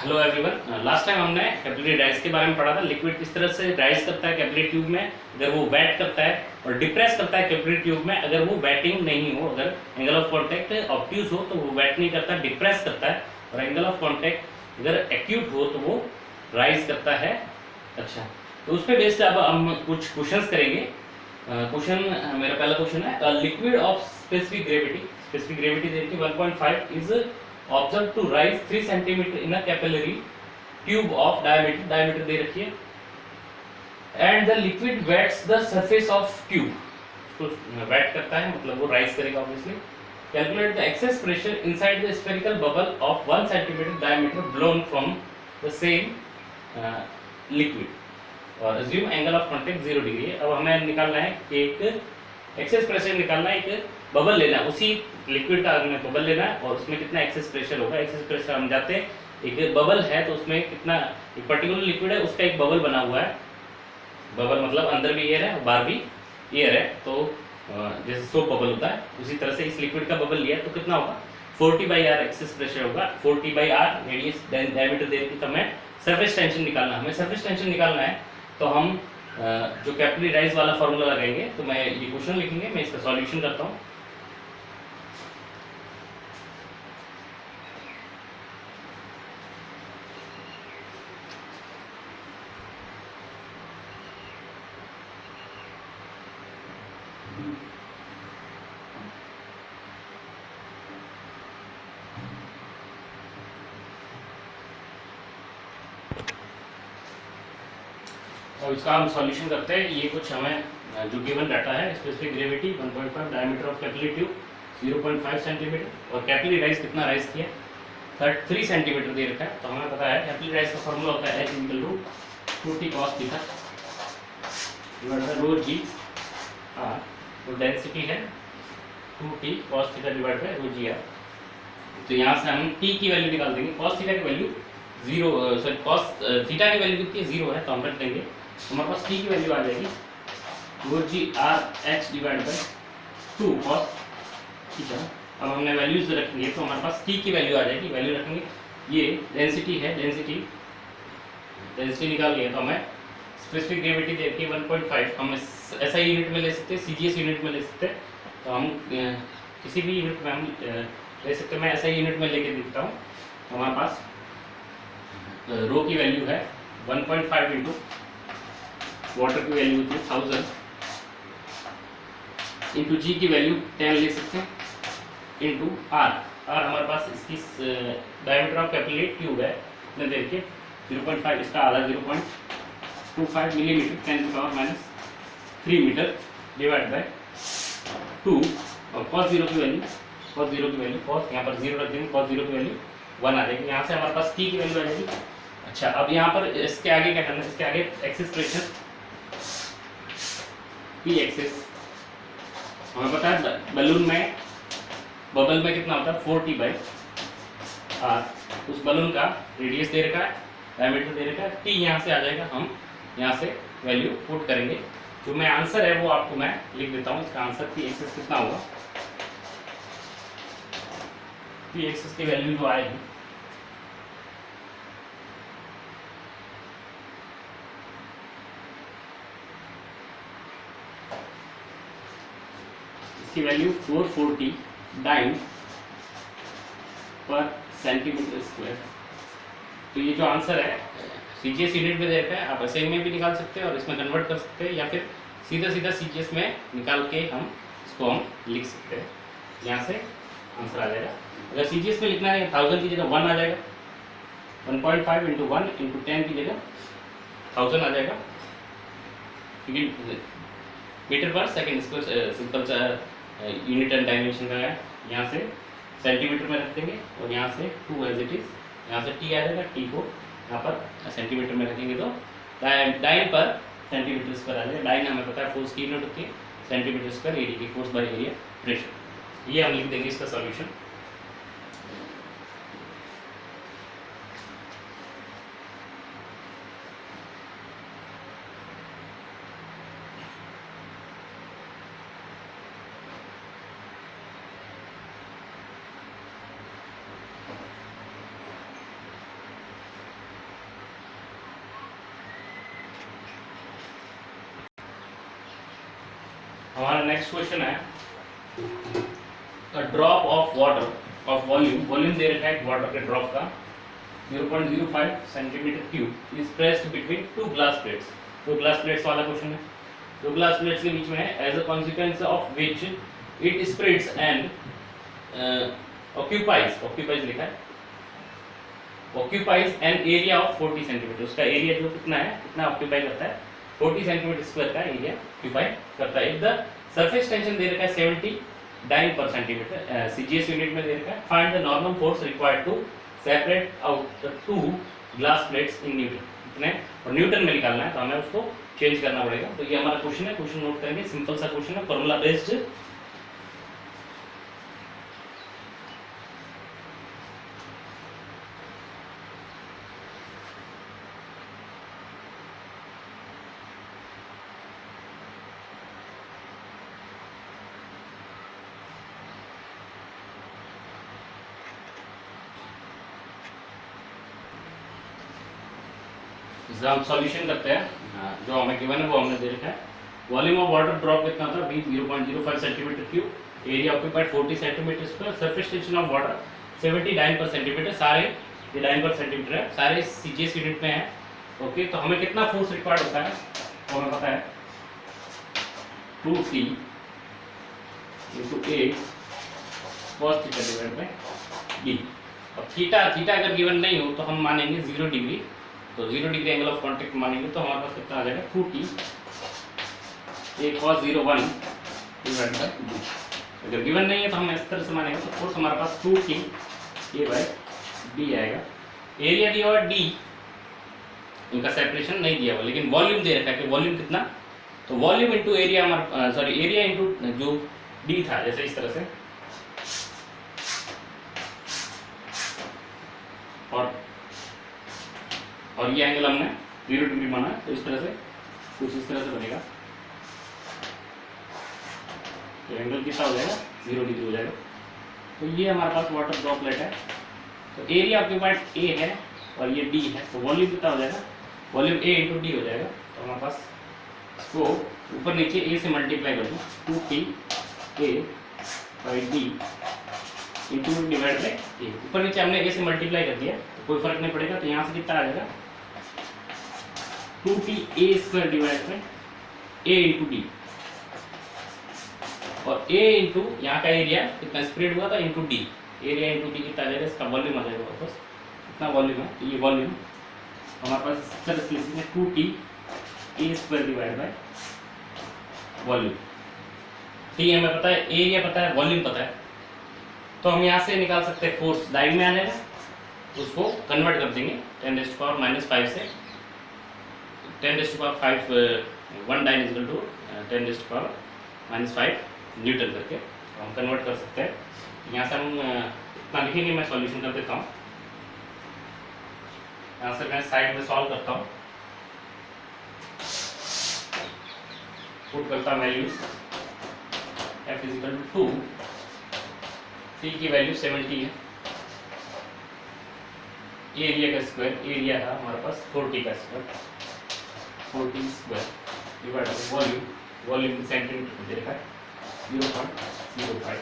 Hello everyone, last time हमने capillary rise के बारे में पढ़ा था। लिक्विड किस तरह से राइज करता है कैपिलरी ट्यूब में अगर वो वेट करता है, और डिप्रेस करता है कैपिलरी ट्यूब में अगर वो वेटिंग नहीं हो, अगर एंगल ऑफ कांटेक्ट ऑब्ट्यूज हो तो वो वेट नहीं करता, डिप्रेस करता है। और एंगल ऑफ कांटेक्ट अगर एक्यूट हो तो वो राइज करता है। अच्छा, तो उस पर बेस्ड अब हम कुछ क्वेश्चंस करेंगे। मेरा पहला क्वेश्चन है, लिक्विड ऑफ स्पेसिफिक ग्रेविटी देखिए 1.5 is observe to rise 3 centimetre in a capillary tube of diameter दे रखी है, and the liquid wets the surface of tube. उसको वेट करता है मतलब वो राइज करेगा obviously. Calculate the excess pressure inside the spherical bubble of 1 centimetre diameter blown from the same liquid और assume angle of contact 0 degree है। अब हमें निकालना है कि एक एक्सेस प्रेशर निकालना है, एक बबल लेना है, उसी लिक्विड का हमें बबल लेना है और उसमें कितना एक्सेस प्रेशर होगा। एक्सेस प्रेशर हम जाते हैं, एक बबल है तो उसमें कितना, एक पर्टिकुलर लिक्विड है उसका एक बबल बना हुआ है। बबल मतलब अंदर भी एयर है और बाहर भी एयर है, तो जैसे सोप बबल होता है उसी तरह से इस लिक्विड का बबल लिया तो कितना होगा 40/r एक्सेस प्रेशर होगा। 40/r रेडियस डायमीटर दे रखी, तो हमें सरफेस टेंशन निकालना है। हमें सरफेस टेंशन निकालना है तो हम जो कैपिलरी राइज वाला फॉर्मूला लगाएंगे। तो मैं ये क्वेश्चन लिखेंगे, मैं इसका सॉल्यूशन करता हूँ। और इसका हम सॉल्यूशन करते हैं। ये कुछ हमें जो गिवन डाटा है, specific gravity 1.5, diameter of capillary tube 0.5 centimetre और कैपिलरी राइज कितना राइज किया 3 सेंटीमीटर दे रखा है। तो हमें पता है कैपिलरी राइज का फॉर्मूला होता है H=2t cos theta divided by rho g r. तो डेंसिटी है 2t cos theta divided by rho g r. तो यहाँ से हम t की वैल्यू निकाल देंगे। cos थीटा की वैल्यू cos थीटा की वैल्यू कितनी है 0 है, तो हम रख देंगे। हमारे पास t की वैल्यू आ जाएगी rho g r h divided by 2 cos theta. अब हमने वैल्यूज रखेंगे तो हमारे पास t की वैल्यू आ जाएगी, वैल्यू रखेंगे। ये डेंसिटी है, डेंसिटी निकाल लिए तो हमें स्पेसिफिक ग्रेविटी देखिए 1.5 हम ऐसा यूनिट में ले सकते हैं, सीजीएस यूनिट में ले सकते हैं। तो हम किसी भी यूनिट में हम ले सकते हैं। मैं ऐसा यूनिट में लेके दिखता हूँ। हमारे पास रो की वैल्यू है 1.5 इंटू वाटर की वैल्यू होती है 1000 इंटू जी की वैल्यू 10 ले सकते हैं इंटू आर। हमारे पास इसकी डायमीटर ऑफ कैपिलरी ट्यूब है इतने देर के 0.5, इसका आधा 0.25 मिलीमीटर 10⁻³ मीटर डिवाइड बाय 2 और cos 0 की वैल्यू cos यहाँ पर 0 रख देंगे, cos 0 की वैल्यू 1 आ जाएगी। यहाँ से हमारे पास t की वैल्यू आ जाएगी। अच्छा, अब यहाँ पर इसके आगे क्या करना है, इसके आगे एक्सिस प्रेशर p एक्सिस हमें पता है बलून में बबल में कितना होता है 40/r। उस बलून का रेडियस दे रखा है, डायमीटर दे रखा है, t यहाँ से आ जाएगा। हम यहाँ से वैल्यू पुट करेंगे। जो मैं आंसर है वो आपको मैं लिख देता हूँ। इसका आंसर p एक्सिस कितना होगा, p एक्सिस की वैल्यू जो आएगी इसकी value 440 dine per centimetre square. तो ये जो आंसर है सीजीएस यूनिट में दे रखा है, आप ऐसे में भी निकाल सकते हैं और इसमें कन्वर्ट कर सकते हैं, या फिर सीधा सीजीएस में निकाल के हम इसको लिख सकते हैं। यहाँ से आंसर आ जाएगा। अगर सीजीएस में लिखना है 1000 की जगह 1 आ जाएगा, 1.5 इंटू 1 इंटू 10 की जगह 1000 आ जाएगा, क्योंकि मीटर पर सेकेंड स्क्वायर सिंपल सा यूनिट एंड डायमेंशन का है। यहाँ से सेंटीमीटर में रख देंगे और यहाँ से 2 एज इट इज, यहाँ से t आ जाएगा, t को यहाँ पर सेंटीमीटर में रखेंगे तो डाइन पर सेंटीमीटर स्क्वायर आ जाएगा। डाइन हमें पता है फोर्स की यूनिट होती है, सेंटीमीटर स्क्वायर एरिया की फोर्स बाय एरिया प्रेशर। ये हम लिख देंगे इसका सॉल्यूशन। हमारा नेक्स्ट क्वेश्चन है drop of water of volume दे रखा है वाटर के ड्रॉप का 0.05 centimetre cube is pressed between two glass plates. तो ग्लास प्लेट्स वाला क्वेश्चन है, दो ग्लास प्लेट्स के बीच में है, as a consequence of which it spreads and occupies लिखा है, occupies an area of 40 centimetre. उसका एरिया जो कितना है, कितना ऑक्यूपाई करता है, 40 सेंटीमीटर स्क्वायर का एरिया ऑक्यूपाई करता है। इफ द सरफेस टेंशन दे रखा है 70 dyne per centimetre, CGS unit में दे रखा है, find the normal force required to separate out the two glass plates in newton. कितने और न्यूटन में निकालना है, तो हमें उसको चेंज करना पड़ेगा। तो ये हमारा क्वेश्चन है, क्वेश्चन नोट करेंगे, सिंपल सा क्वेश्चन है, फॉर्मूला बेस्ड। इसका हम सॉल्यूशन करते हैं, जो हमें गिवन है वो हमने दे रखा है। वॉल्यूम ऑफ वाटर ड्रॉप कितना था, 0.05 centimetre cube, area occupied 40 centimetre square, surface tension of water 70 dyne per centimetre, सारे ये डाइन पर सेंटीमीटर है, सारे सीजीएस यूनिट में है। ओके, तो हमें कितना फोर्स रिक्वायर्ड होता है, तो हमें पता है 2T × A cos theta divide by D। अब थीटा अगर गिवन नहीं हो तो हम मानेंगे 0 डिग्री, तो 0 डिग्री एंगल ऑफ कॉन्टैक्ट मानेंगे, तो हमारे पास कितना आ जाएगा 2T A cos 01 divide by D। अगर गिवन नहीं है तो हम इस तरह से मानेंगे, तो फोर्स हमारे पास 2T A बाय D आएगा। एरिया दिया हुआ D, इनका सेपरेशन नहीं दिया हुआ, लेकिन वॉल्यूम दे रखा है कि वॉल्यूम कितना, तो वॉल्यूम इंटू एरिया हमारा, सॉरी एरिया इंटू जो D था, जैसे इस तरह से, और ये एंगल हमने 0 डिग्री माना, तो इस तरह से कुछ इस तरह से बनेगा, तो एंगल कितना हो जाएगा 0 डिग्री हो जाएगा। तो ये हमारे पास वाटर ड्रॉपलेट है, तो एरिया ऑक्यूपाइड A है और ये D है, तो वॉल्यूम कितना हो जाएगा, वॉल्यूम A इंटू D हो जाएगा। तो हमारे पास इसको ऊपर नीचे A से मल्टीप्लाई कर दूँ, 2T A by D into divide by A। ऊपर नीचे हमने A से मल्टीप्लाई कर दिया, तो कोई फर्क नहीं पड़ेगा, तो यहाँ से कितना आ जाएगा 2T A square divide by A into D, और A इंटू यहाँ का एरिया कितना स्प्रेड हुआ था into D, area into D कितना आ जाएगा, इसका वॉल्यूम आ जाएगा वापस, कितना वॉल्यूम है, तो ये वॉल्यूम हमारे पास इस तरह से लिखेंगे 2T A square divide by volume. T हमें पता है, एरिया पता है, वॉल्यूम पता है, तो हम यहाँ से निकाल सकते हैं फोर्स डाइन में आ जाएगा, उसको कन्वर्ट कर देंगे 10⁻⁵ से, 10⁵ 1 डाइन इक्वल टू 10⁻⁵ न्यूटन करके हम कन्वर्ट कर सकते हैं। यहाँ से हम इतना लिखेंगे, मैं सॉल्यूशन कर देता हूँ, यहाँ से मैं साइड में सॉल्व करता हूँ, पुट करता हूँ values, F equal to 2, T की वैल्यू 70 है, एरिया का स्क्वायर, एरिया था हमारे पास 40 का square, 40 square divide by volume centimetre में दे रखा है 0.05,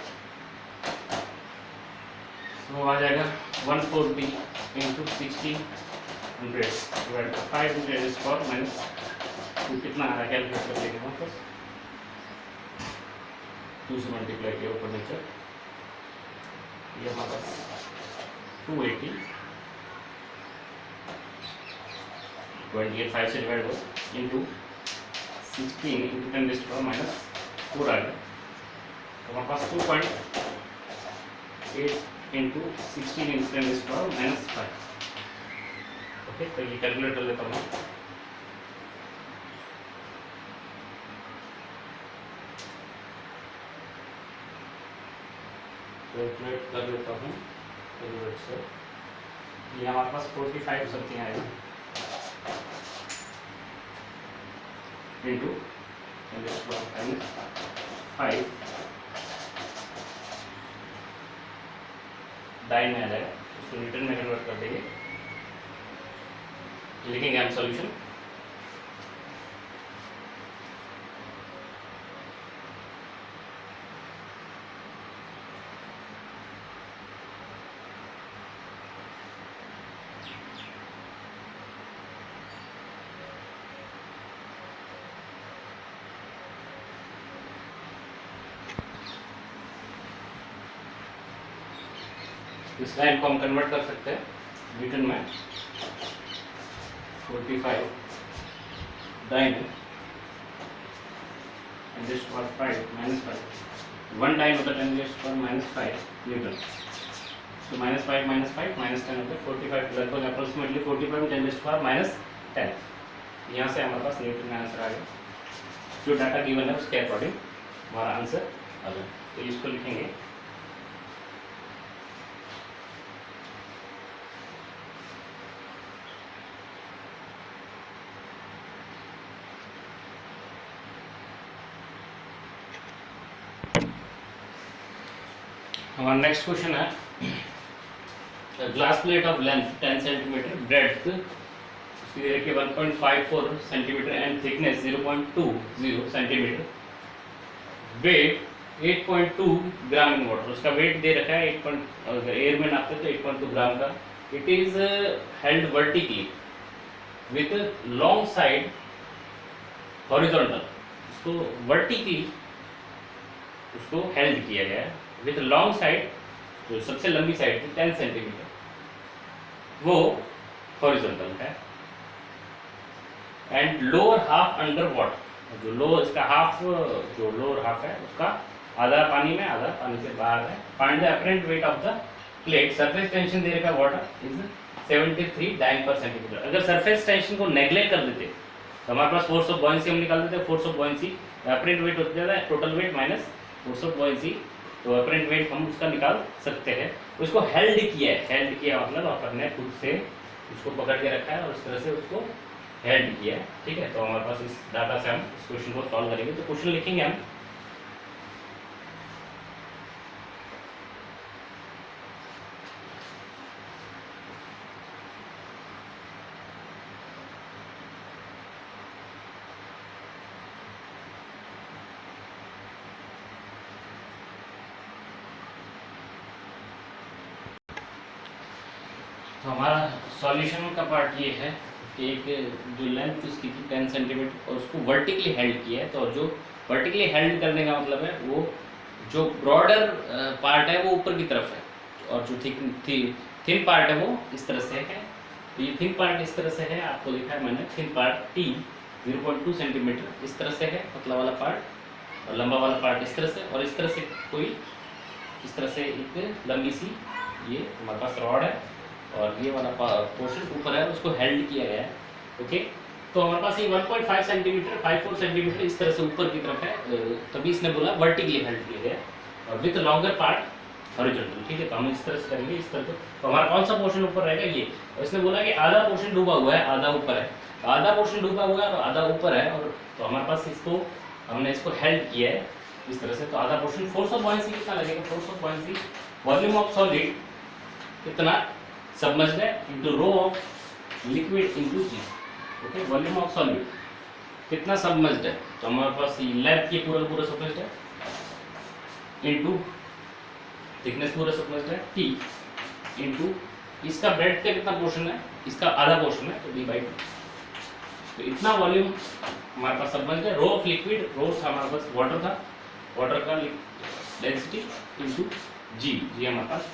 तो आ जाएगा 140 into 1600 divide by 500 square minus 2, कितना आ रहा है कैलकुलेट कर लेंगे हम, बस 2 से मल्टीप्लाई किया ऊपर नीचे, ये हमारे पास 280 28 से डिवाइड हो इंटू 16 इंटू 10⁻⁻⁴ आ गया, तो हमारे पास 2.8 इंटू 16 इंटू 10⁻⁻⁵। ओके, तो ये कैलकुलेट कर लेता हूँ, कैलकुलेट कर लेता हूँ कैलकुलेट से, ये हमारे पास 45 समथिंग आएगा इंटू 10⁻⁵ डाइन में आ जाएगा, उसको न्यूटन में कन्वर्ट कर देंगे, लिखेंगे हम सॉल्यूशन। इस लाइन को हम कन्वर्ट कर सकते हैं न्यूटन में। 45 डाइन है, 10⁻5 -5, 1 डाइन होता है 10⁻5 न्यूटन। तो -5 -5 -10 होता है 45, लगभग अप्रोक्सीमेटली 45 10⁻10। यहाँ से हमारे पास न्यूटन में आंसर आ गया। जो डाटा गिवन है उसके अकॉर्डिंग हमारा आंसर आ गया। तो इसको लिखेंगे हमारा नेक्स्ट क्वेश्चन है glass plate of length 10 centimetre, breadth उसकी देखिए 1.54 centimetre and thickness 0.20 centimetre, weight 8.2 gram in water. उसका वेट दे रखा है 8. अगर एयर में नापते तो 8.2 ग्राम का। It is held vertically with long side horizontal. उसको वर्टिकली उसको हेल्ड किया गया है विथ लॉन्ग साइड, जो सबसे लंबी साइड थी 10 सेंटीमीटर, वो हॉरिजॉन्टल है। And lower half under water, जो लोअर इसका हाफ, जो लोअर हाफ है उसका आधा पानी में आधा पानी से बाहर है। Find the apparent weight of the plate. Surface tension दे रखा water is 73 dyne per centimetre. अगर सरफेस टेंशन को नेग्लेक्ट कर देते तो हमारे पास फोर्स ऑफ बॉयंसी हम निकाल देते। Force of buoyancy apparent wait होता है total weight minus force of buoyancy, तो अपरेंट वेट हम उसका निकाल सकते हैं। उसको हेल्ड किया है, हेल्ड किया मतलब अपन ने खुद से उसको पकड़ के रखा है और इस तरह से उसको हेल्ड किया है। ठीक है, तो हमारे पास इस डाटा से हम इस क्वेश्चन को सॉल्व करेंगे। तो क्वेश्चन लिखेंगे हम तो हमारा सॉल्यूशन का पार्ट ये है कि एक जो लेंथ उसकी थी 10 सेंटीमीटर और उसको वर्टिकली हेल्ड किया है। तो जो वर्टिकली हेल्ड करने का मतलब है वो जो ब्रॉडर पार्ट है वो ऊपर की तरफ है और जो थिन पार्ट है वो इस तरह से है। तो ये थिन पार्ट इस तरह से है, आपको लिखा है मैंने थिन पार्ट T 0.2 सेंटीमीटर इस तरह से है, पतला वाला पार्ट, और लंबा वाला पार्ट इस तरह से, और इस तरह से कोई इस तरह से एक लंबी सी ये हमारे पास रॉड है और ये वाला पोर्शन ऊपर है उसको हेल्ड किया गया है। ओके, तो हमारे पास ये 1.5 सेंटीमीटर 54 सेंटीमीटर इस तरह से ऊपर की तरफ है, तभी इसने बोला वर्टिकली हेल्ड किया गया और विथ लॉन्गर पार्ट हॉरिजॉन्टल। ठीक है, तो हम इस तरह से करेंगे इस तरह। तो हमारा कौन सा पोर्शन ऊपर रहेगा ये, और इसने बोला कि आधा पोर्शन डूबा हुआ है आधा ऊपर है, आधा पोर्शन डूबा हुआ है और आधा ऊपर है, और तो हमारे पास इसको हमने इसको हेल्ड किया है इस तरह से। तो आधा पोर्शन फोर्स ऑफ बॉयंसी कितना लगेगा, force of buoyancy volume of solid कितना सबमर्ज्ड है into rho of liquid into g. Okay, volume of solid कितना सबमर्ज्ड है, तो हमारे पास ये लैब की पूरा सबमर्ज्ड है इनटू थिकनेस पूरा सबमर्ज्ड है T इनटू इसका ब्रेड का कितना पोर्शन है, इसका आधा पोर्शन है तो D/2। तो इतना वॉल्यूम हमारे पास सबमर्ज्ड है। रो ऑफ लिक्विड, रो था हमारे पास वाटर था, वाटर का डेंसिटी इनटू जी हमारे पास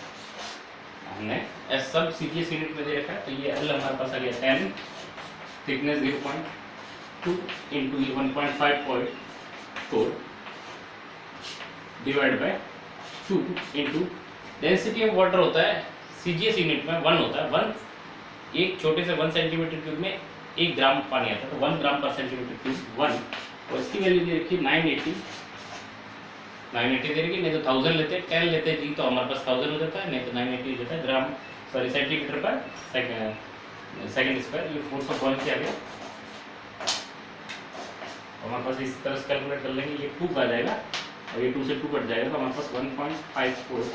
हमने एस सब सीजीएस यूनिट में दे रखा है। तो ये L हमारे पास आ गया 10, थिकनेस 0.2 इंटू ये 1.5.4 divide by 2 into density of water होता है सीजीएस यूनिट में 1 होता है। 1 एक छोटे से 1 सेंटीमीटर क्यूब में 1 ग्राम पानी आता है, तो 1 ग्राम पर सेंटीमीटर क्यूब 1, और इसकी वैल्यू दे रखी 980 दे रखी, नहीं तो 1000 लेते 10 लेते जी तो हमारे पास 1000 हो जाता है, नहीं तो 980 हो जाता है ग्राम सॉरी सेंटीमीटर पर सेकंड स्क्वायर। ये फोर्स ऑफ बॉयंसी आ गया। हमारे पास इस तरह से कैलकुलेट कर लेंगे, ये 2 का आ जाएगा और ये 2 से 2 कट जाएगा, तो हमारे पास 1.54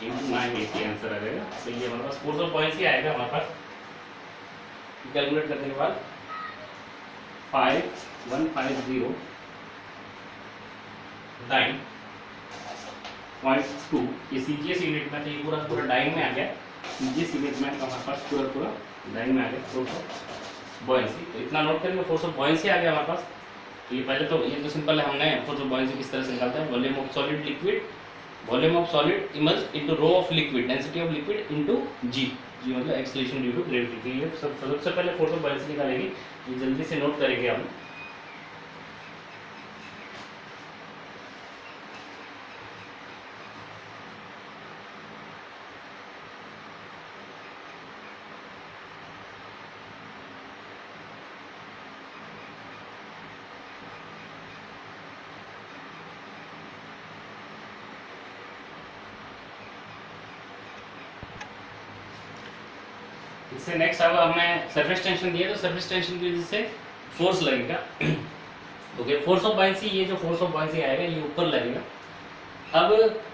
इंटू 980 आंसर आ जाएगा। तो ये हमारे पास फोर्स ऑफ बॉयंसी आएगा हमारे पास कैलकुलेट करने के बाद 5150 9.2। ये सीजीएस यूनिट में, तो ये पूरा डाइन में आ गया। सीजीएस यूनिट में हमारे पास पूरा डाइन में आ गया फोर्स ऑफ बॉयंसी। तो इतना नोट करेंगे, फोर्स ऑफ बॉयंसी आ गया हमारे पास। तो ये पहले तो ये तो सिंपल है, हमने फोर्स ऑफ बॉयंसी किस तरह से निकालते हैं, volume of solid liquid volume of solid immerse into rho of liquid, density of liquid into g, g मतलब एक्सेलरेशन ड्यू टू ग्रेविटी। ये सबसे पहले फोर्स ऑफ बायस निकालेंगे, ये जल्दी से नोट करेंगे हम। इससे नेक्स्ट अब हमने सरफेस टेंशन दिया, तो सरफेस टेंशन की वजह से फोर्स लगेगा। ओके, फोर्स ऑफ बायसी, ये जो फोर्स ऑफ बायसी आएगा ये ऊपर लगेगा। अब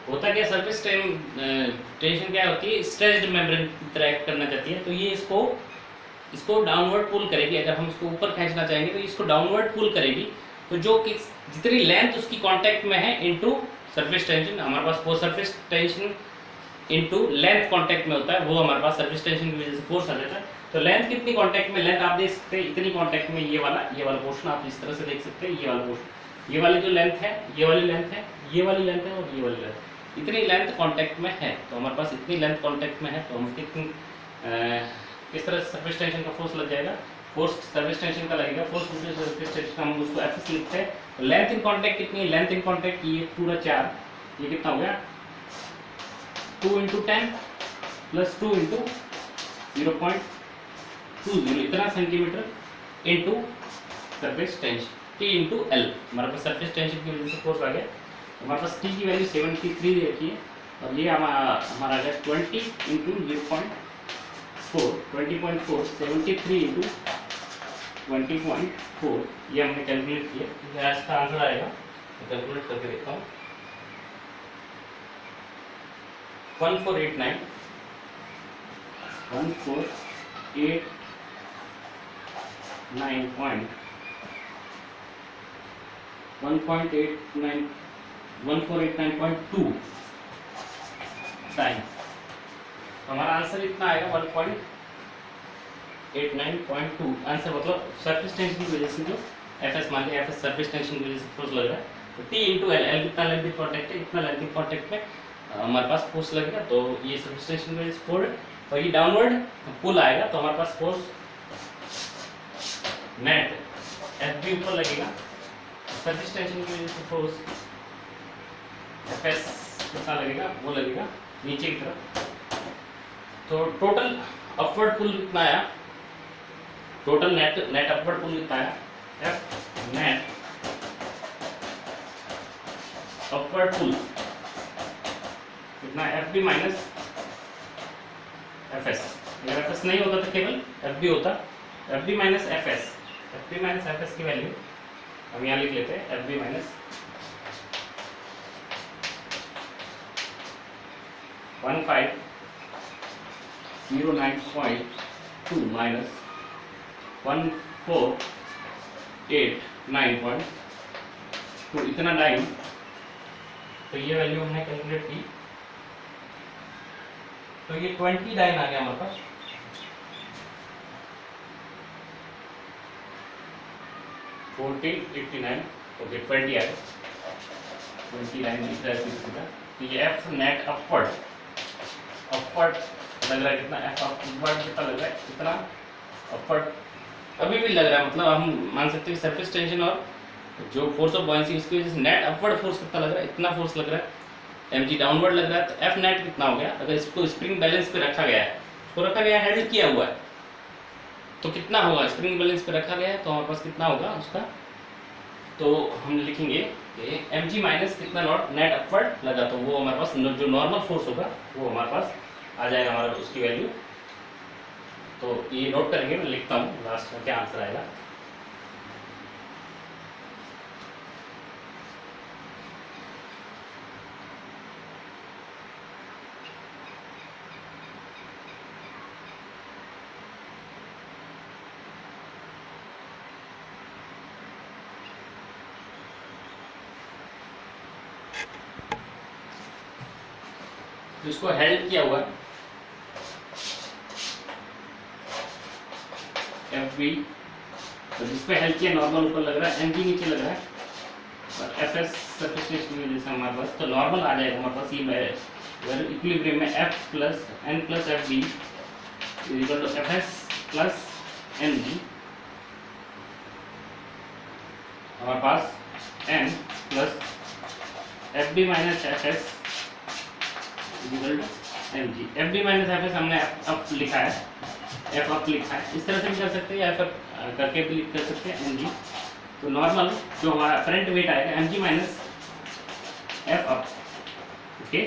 होता क्या, सरफेस टेंशन क्या होती है, स्ट्रेच्ड मेम्ब्रेन ट्रैक करना चाहती है, तो ये इसको डाउनवर्ड पुल करेगी। अगर हम इसको ऊपर खींचना चाहेंगे तो इसको डाउनवर्ड पुल करेगी, तो जो जितनी लेंथ उसकी कांटेक्ट में है इनटू सरफेस टेंशन, हमारे पास वो surface tension into length contact में होता है, वो हमारे पास सरफेस टेंशन की वजह से फोर्स आ जाता है। तो लेंथ कितनी कांटेक्ट में, लेंथ आप देख सकते हैं इतनी कांटेक्ट में, ये वाला पोर्शन आप इस तरह से देख सकते हैं, ये वाला पोर्शन, ये वाली जो लेंथ है, ये वाली लेंथ है, ये वाली लेंथ है और ये वाली लेंथ, इतनी लेंथ कांटेक्ट में है। तो हमारे पास इतनी लेंथ कांटेक्ट में है, तो हम किस तरह सरफेस टेंशन का फोर्स लग जाएगा, फोर्स सरफेस टेंशन का लगेगा, फोर्स सरफेस टेंशन का हम उसको एफ लिखते हैं। लेंथ इन कांटेक्ट कितनी है, लेंथ इन कांटेक्ट ये पूरा 4, ये कितना हो गया 2 × 10 + 2 × 0.20, इतना centimetre into surface tension T × L। हमारे पास सरफेस टेंशन की वजह से फोर्स आ गया। हमारे पास T की वैल्यू 73 दे रखी है और ये हमारा आ गया 20 × 0.4, 20.4, 73 × 20.4, ये हमने कैलकुलेट किया। इसका आंसर आएगा, कैलकुलेट करके देखता हूँ, 1489 1489.2 टाइम। हमारा आंसर इतना आएगा 1.89.2 आंसर, मतलब सरफेस टेंशन की वजह से जो एफएस मान लिया, एफएस सरफेस टेंशन की वजह से फोर्स लग रहा है। तो T × L, L कितना लेंथ कांटेक्ट है, इतना लेंथ कांटेक्ट में हमारे पास फोर्स लगेगा। तो ये सरफेस टेंशन की वजह से फोर्स, और ये डाउनवर्ड पुल आएगा, तो हमारे पास फोर्स नेट एफ भी ऊपर लगेगा। सरफेस टेंशन की वजह से फोर्स एफएस कितना लगेगा, वो लगेगा नीचे की तरफ। तो टोटल अपवर्ड पुल कितना आया, टोटल नेट अपवर्ड पुल कितना आया, एफ नेट अपवर्ड पुल कितना, F B minus F S. अगर एफ एस नहीं होता तो केवल एफ बी होता, F B minus F S. F B minus F S की वैल्यू हम यहाँ लिख लेते हैं, एफ बी माइनस 1509.2 माइनस 1489.2, इतना टाइम। तो ये वैल्यू हमने कैलकुलेट की, तो ये 20 डाइन आ गया हमारे पास। ओके 20 आ गया, 29 दिख रहा है। तो ये एफ नेट अपवर्ड लग रहा है कितना, एफ अपवर्ड कितना लग रहा है, कितना अपवर्ड अभी भी लग रहा है, मतलब हम मान सकते हैं सरफेस टेंशन और जो फोर्स ऑफ बॉयंसी उसकी वजह से नेट अपवर्ड फोर्स कितना लग रहा है, इतना फोर्स लग रहा है। mg डाउनवर्ड लग रहा है, तो एफ नेट कितना हो गया, अगर इसको स्प्रिंग बैलेंस पे रखा गया है, इसको रखा गया है, हैंडल किया हुआ है, तो कितना होगा, स्प्रिंग बैलेंस पे रखा गया है, तो हमारे पास कितना होगा उसका, तो हम लिखेंगे कि mg माइनस कितना नॉट नेट अपवर्ड लगा, तो वो हमारे पास जो नॉर्मल फोर्स होगा वो हमारे पास आ जाएगा, हमारा उसकी वैल्यू। तो ये नोट करेंगे, मैं लिखता हूँ लास्ट में क्या आंसर आएगा। तो इसको हेल्ड किया हुआ एफ बी, तो जिस पे हेल्ड किया नॉर्मल ऊपर लग रहा है, एम जी नीचे लग रहा है, और एफ एस सरफेस टेंशन की वजह से हमारे पास तो नॉर्मल आ जाएगा हमारे पास ये अगर इक्विलिब्रियम में F plus N plus F B equal to F S plus N G, हमारे पास N plus F D minus F S equal to M G. F D minus F S हमने up लिखा है, F up लिखा है, इस तरह से भी कर सकते हैं या एफ करके भी लिख कर सकते हैं एम जी। तो नॉर्मल जो हमारा अपरेंट वेट आएगा m g minus F up, okay,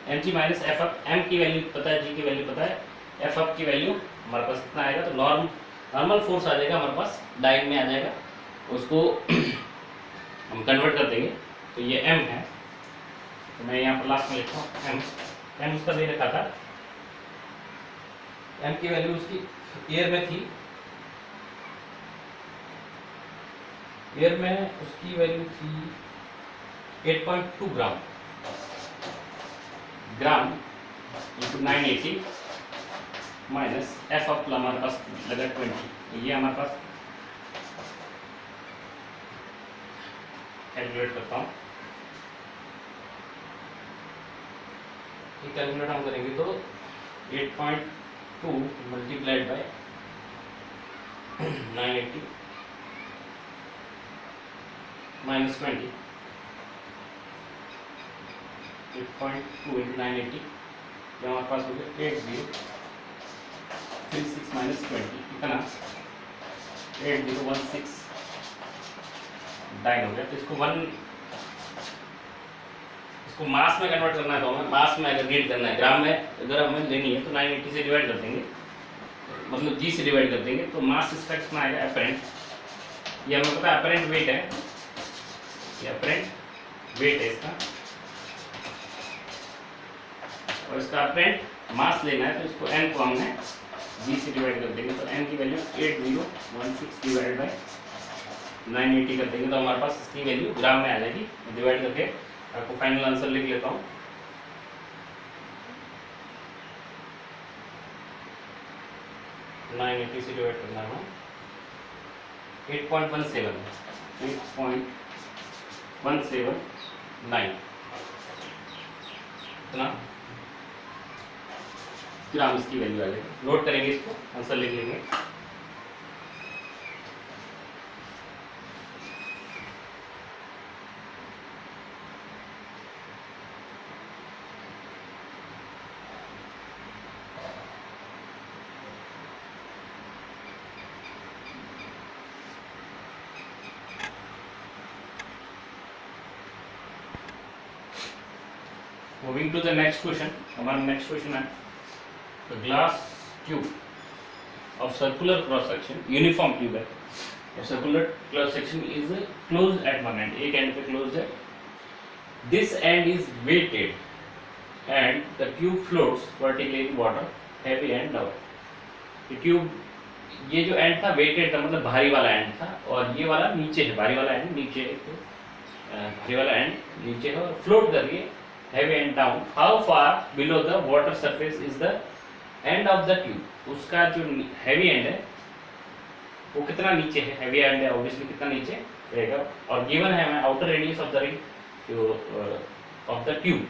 m g minus F up, m की वैल्यू पता है, जी की वैल्यू पता है, एफ अप की वैल्यू हमारे पास कितना आएगा, तो नॉर्मल फोर्स आ जाएगा हमारे पास, डाइन में आ जाएगा, उसको हम कन्वर्ट कर देंगे, तो ये एम है, तो मैं यहाँ पर लास्ट में लिखता हूँ एम उसका दे रखा था, एम की वैल्यू उसकी एयर में थी, एयर में उसकी वैल्यू थी 8.2 gram into 980 minus F up हमारे पास लगा 20, तो ये हमारे पास कैलकुलेट करता हूँ, ये कैलकुलेट हम करेंगे तो 8.2 मल्टीप्लाइड बाय 980 माइनस 20, 8.2 इंटू 980, जो हमारे पास हो गया 8036 माइनस 20, कितना 8016 डाइन हो गया। तो इसको मास में कन्वर्ट करना है, तो हमें मास में अगर रीड करना है, ग्राम में अगर हमें लेनी है तो 980 से डिवाइड कर देंगे, मतलब जी से डिवाइड कर देंगे, तो मास इसका कितना आएगा अपरेंट, ये हमें पता है अपरेंट वेट है, ये अपरेंट वेट है इसका, और इसका अपरेंट मास लेना है, तो इसको n को हमने g से डिवाइड कर देंगे, तो n की वैल्यू 8016 डिवाइड बाय 980 कर देंगे, तो हमारे पास इसकी वैल्यू ग्राम में आ जाएगी। डिवाइड करके आपको फाइनल आंसर लिख लेता हूँ, नाइन 980 से डिवाइड करना है 8.179 इतना ग्राम इसकी वैल्यू आ जाएगी। नोट करेंगे, इसको आंसर लिख लेंगे। Moving to the next question, हमारा नेक्स्ट क्वेश्चन है the glass tube of circular cross section, uniform tube है, circular cross section is close at one end, एक एंड पे क्लोज है, this end is weighted and the tube floats vertically in water, heavy end down. Tube ये जो and था weighted था, मतलब भारी वाला एंड था, और ये वाला नीचे है, भारी वाला एंड नीचे है, तो भारी वाला एंड नीचे है और फ्लोट कर रही है heavy and down. How far below the water surface is the end of the tube? उसका जो heavy end है वो कितना नीचे है, heavy end है obviously कितना नीचे रहेगा, और given है हमें outer radius of the ring, जो of the tube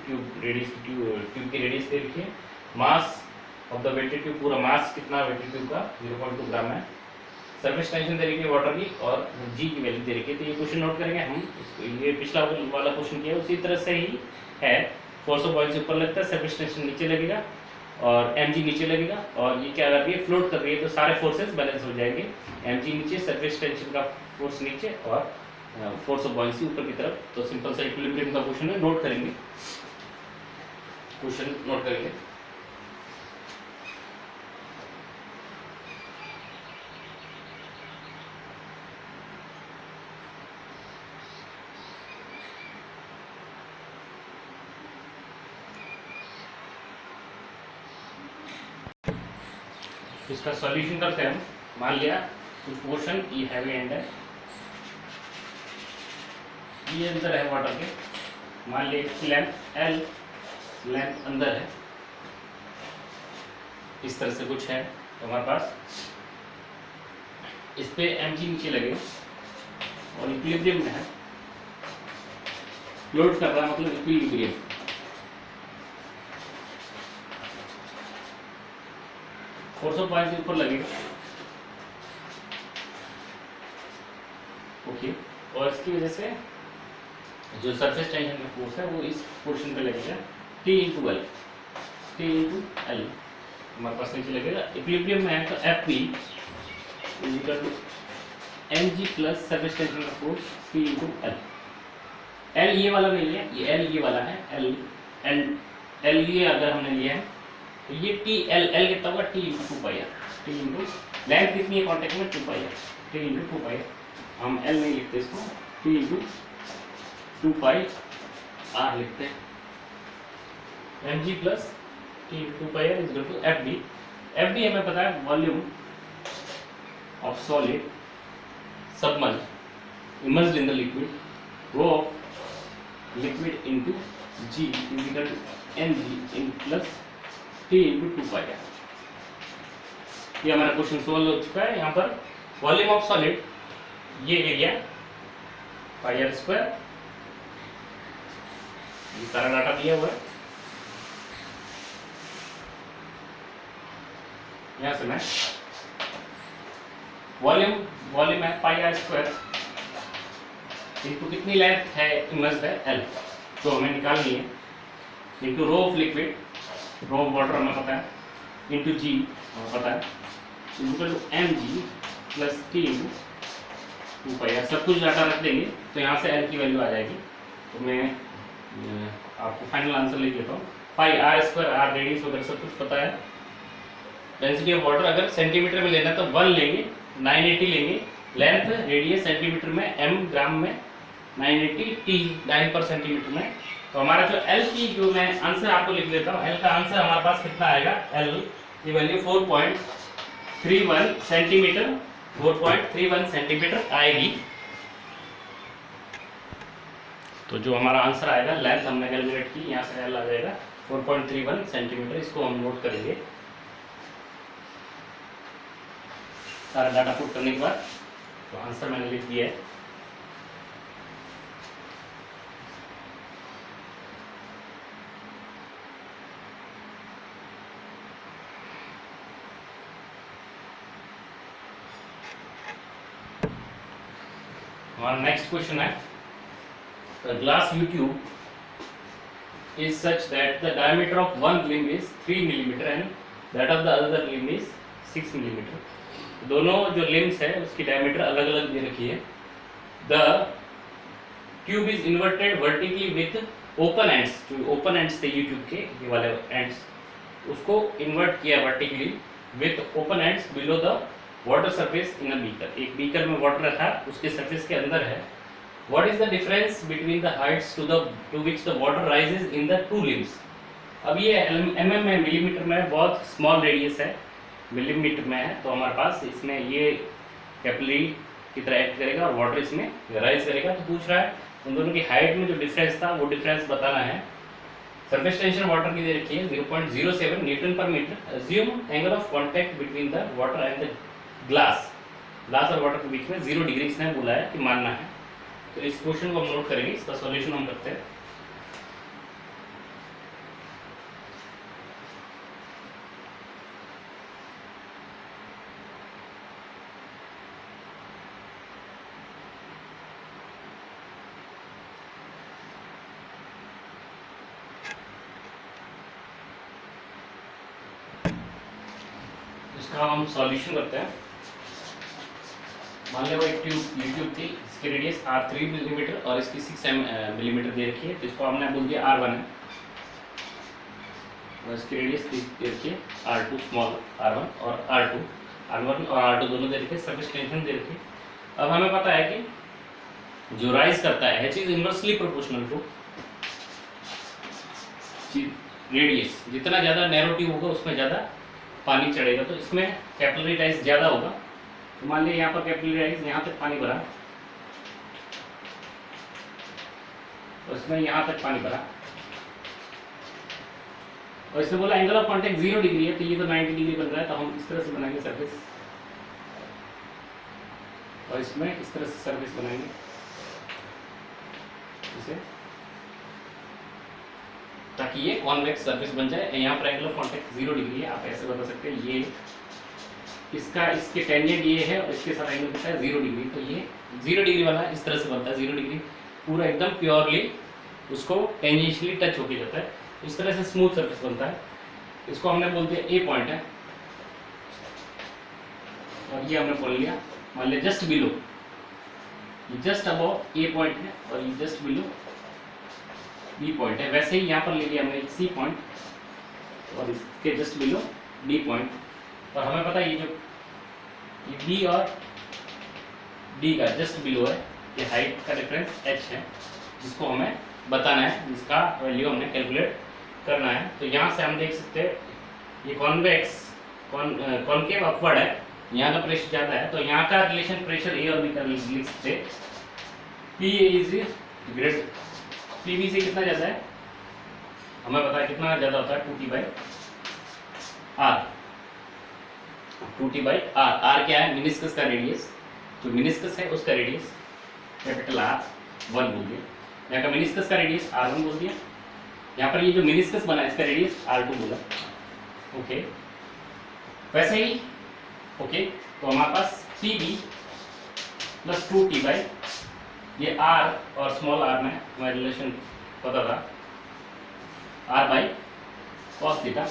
radius, tube की radius दे रखी है, mass of the weighted tube, पूरा mass कितना weighted tube का 0.2 ग्राम है, सर्फेस टेंशन दे रखी है वाटर की, और जी की वैल्यू दे रखी है। तो ये क्वेश्चन नोट करेंगे हम, ये पिछला वाला क्वेश्चन किया उसी तरह से ही है, फोर्स ऑफ बॉइंसी ऊपर लगता है, सर्फेस टेंशन नीचे लगेगा और mg नीचे लगेगा, और ये क्या कर रही है, फ्लोट कर रही है, तो सारे फोर्सेस बैलेंस हो जाएंगे, mg नीचे, सर्फेस टेंशन का फोर्स नीचे और फोर्स ऑफ बॉइंसी ऊपर की तरफ। तो सिंपल सा इक्विलिब्रियम का क्वेश्चन है, नोट करेंगे, क्वेश्चन नोट करेंगे। इसका सॉल्यूशन करते हैं हम। मान लिया कुछ पोर्शन ये हैवी एंड है, ये अंदर है वाटर के, मान लिया इसकी लेंथ L, लेंथ अंदर है, इस तरह से कुछ है, तो हमारे पास इस पे mg नीचे लगे और इक्विलिब्रियम में है, फ्लोट कर रहा है मतलब इक्विलिब्रियम। फोर्स ऑफ पॉइंट के ऊपर लगेगा, ओके। और इसकी वजह से जो सरफेस टेंशन का फोर्स है वो इस पोर्शन पे लगेगा, T इंटू एल, हमारे पास नीचे लगेगा। इक्विलिब्रियम में है तो Fp is equal to mg plus surface tension का force P into L. L ये वाला नहीं है, ये एल ये वाला है, एल ये अगर हमने लिया है तो ये टी एल कितना होगा, T into 2 T into length कितनी है कॉन्टेक्ट में 2 टी इंटू 2 हम एल नहीं लिखते इसको, टी इंटू 2 आर लिखते हैं। M g plus T into 2 is equal to F D. F D हमें पता है volume of solid submerge emerged in the liquid, rho of liquid into g is equal to M g in plus T into 2 ये हमारा question solve हो चुका है। यहाँ पर वॉल्यूम ऑफ सॉलिड, ये एरिया पाई आर स्क्वायर, ये सारा डाटा दिया हुआ है। यहां से मैं वॉल्यूम है पाई आर स्क्वायर इंटू कितनी लेंथ है इमर्ज्ड है एल, तो हमें निकालनी है, into rho of liquid, rho of water हमें पता है, इंटू जी हमें पता है, equal to M g plus T into 2 सब कुछ डाटा रख देंगे तो यहाँ से एल की वैल्यू आ जाएगी। तो मैं आपको फाइनल आंसर लिख देता हूँ। पाई आर स्क्वायर, आर रेडियस वगैरह सब कुछ पता है। डेंसिटी ऑफ वाटर अगर सेंटीमीटर में लेना तो 1 लेंगे, 980 लेंगे, लेंथ रेडियस सेंटीमीटर में, एम ग्राम में, 980 टी 9 पर सेंटीमीटर में। तो हमारा जो एल की जो मैं आंसर आपको लिख देता हूँ, एल का आंसर हमारे पास कितना आएगा, एल की वैल्यू 4.31 सेंटीमीटर, 4.31 सेंटीमीटर आएगी। तो जो हमारा आंसर आएगा, लेंथ हमने कैलकुलेट की, यहाँ से एल आ जाएगा 4.31 सेंटीमीटर। इसको हम नोट करेंगे सारा डाटा पुट करने के बाद। तो आंसर मैंने लिख दिया है। हमारा नेक्स्ट क्वेश्चन है, the glass U-tube is such that the diameter of one limb is 3 mm and that of the other limb is 6 mm. दोनों जो लिम्स है उसकी डायमीटर अलग अलग दे रखी है। The tube is inverted vertically with open ends, जो open ends थे U-tube के ये वाले एंड्स, उसको इन्वर्ट किया vertically with open ends below the water surface in a beaker। एक बीकर में वाटर रखा, उसके सरफेस के अंदर है। What is the difference between the heights to which the water rises in the two limbs? अब ये mm में, मिलीमीटर में, बहुत स्मॉल रेडियस है, मिलीमीटर में है, तो हमारे पास इसमें ये कैपिलरी की तरह एक्ट करेगा और वाटर इसमें राइज करेगा। तो पूछ रहा है उन दोनों की हाइट में जो डिफरेंस था वो डिफरेंस बताना है। सरफेस टेंशन वाटर की दे रखी है 0.07 newton per metre. Assume angle of contact between the water and the glass और वाटर के बीच में 0 डिग्री इसने बोला है कि मानना है। तो इस क्वेश्चन को हम नोट करेंगे, इसका सॉल्यूशन हम करते हैं। इसका हम सॉल्यूशन करते हैं। मान लो एक ट्यूब थी, इसकी रेडियस R3 मिलीमीटर और इसकी 6 मिलीमीटर दे रखी है, तो इसको हमने बोल दिया R1 है, और इसकी रेडियस दे रखी है R2 स्मॉल R1 और R1 और R2 दोनों दे रखे, सरफेस टेंशन दे रखी। अब हमें पता है कि जो राइज करता है H is inversely proportional to radius, जितना ज़्यादा नैरो ट्यूब होगा उसमें ज़्यादा पानी चढ़ेगा, तो इसमें कैपिलरी राइज ज़्यादा होगा। तो मान लिया यहाँ पर कैपिलरी राइज, यहाँ तक पानी भरा, और इसमें यहाँ तक पानी भरा, और इसने बोला एंगल ऑफ कॉन्टैक्ट 0 डिग्री है, तो ये तो 90 डिग्री बन रहा है, तो हम इस तरह से बनाएंगे सरफेस, और इसमें इस तरह से सरफेस बनाएंगे इसे, ताकि ये कॉन्वेक्स सरफेस बन जाए। यहाँ पर एंगल ऑफ कॉन्टैक्ट 0 डिग्री है, आप ऐसे बता सकते हैं ये इसका इसके टेंजेंट ये है और इसके साथ एंगल कितना है 0 डिग्री, तो ये 0 डिग्री वाला इस तरह से बनता है। 0 डिग्री पूरा एकदम प्योरली उसको टेंजेंशियली टच होके जाता है, इस तरह से स्मूथ सरफेस बनता है। इसको हमने बोल दिया ए पॉइंट है और ये हमने बोल लिया मान लिया जस्ट बिलो, जस्ट अबव ए पॉइंट है और ये जस्ट बिलो बी पॉइंट है। वैसे ही यहाँ पर ले लिया हमने एक सी पॉइंट और इसके जस्ट बिलो डी पॉइंट, और हमें पता है ये जो ये बी और डी का जस्ट बिलो है, ये हाइट का डिफरेंस h है जिसको हमें बताना है, जिसका वैल्यू हमने कैलकुलेट करना है। तो यहाँ से हम देख सकते हैं ये कॉन्वेक्स कॉनकेव अपवर्ड है, यहाँ का प्रेशर ज़्यादा है, तो यहाँ का रिलेशन प्रेशर ए और बी का लिख सकते हैं। P is greater P B से कितना ज़्यादा है हमें पता है, कितना ज़्यादा होता है 2t by R. 2t by R, R क्या है मिनिस्कस का रेडियस, जो मिनिस्कस है उसका रेडियस कैपिटल R 1 बोल दिया, यहाँ का मिनिस्कस का रेडियस R1 बोल दिया, यहाँ पर ये जो मिनिस्कस बना है इसका रेडियस R2 बोला। ओके वैसे ही ओके तो हमारे पास PB प्लस 2t बाई ये R और स्मॉल r में हमारा रिलेशन पता था R बाई कॉस थीटा,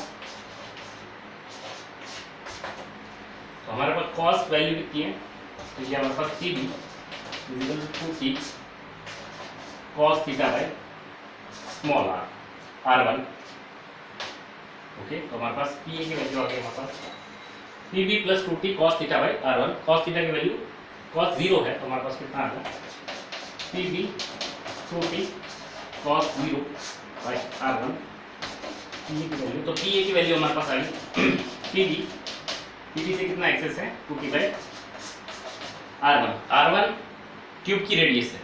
तो हमारे पास कॉस वैल्यू कितनी है, तो ये हमारे पास PB equal to 2t cos theta by small r R1। Okay तो हमारे पास P की वैल्यू आ गई हमारे पास PB plus 2t cos theta by R1, cos theta की वैल्यू कॉस 0 है तो हमारे पास कितना आ गया PB 2t cos 0 by R1 PA की वैल्यू, तो PA की वैल्यू हमारे पास आ गई PB से कितना एक्सेस है 2t बाई R1 ट्यूब की रेडियस है,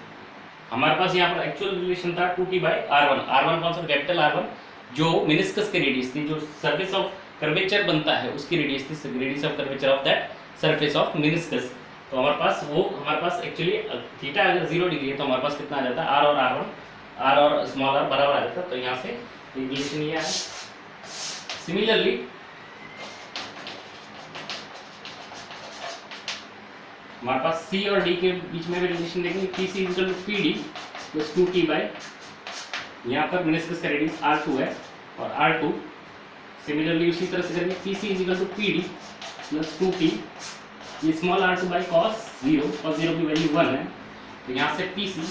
हमारे पास यहाँ पर एक्चुअल रिलेशन था 2t बाई R1 कौन सा कैपिटल R1 जो मिनिस्कस की रेडियस थी, जो सरफेस ऑफ कर्वेचर बनता है उसकी रेडियस थी, radius of curvature of that surface of meniscus. तो हमारे पास एक्चुअली थीटा अगर 0 डिग्री है तो हमारे पास कितना आ जाता है R और स्मॉल r बराबर आ जाता है, तो यहाँ से रिलेशन ये है। सिमिलरली हमारे पास C और D के बीच में भी रिलेशन देखेंगे, PC equal to PD plus 2t by यहाँ पर मिनिस्कस का रेडियस R2 है और R2 सिमिलरली उसी तरह से करेंगे PC equal to PD plus 2t ये स्मॉल r2 बाई कॉस 0 की वैल्यू 1 है, तो यहाँ से PC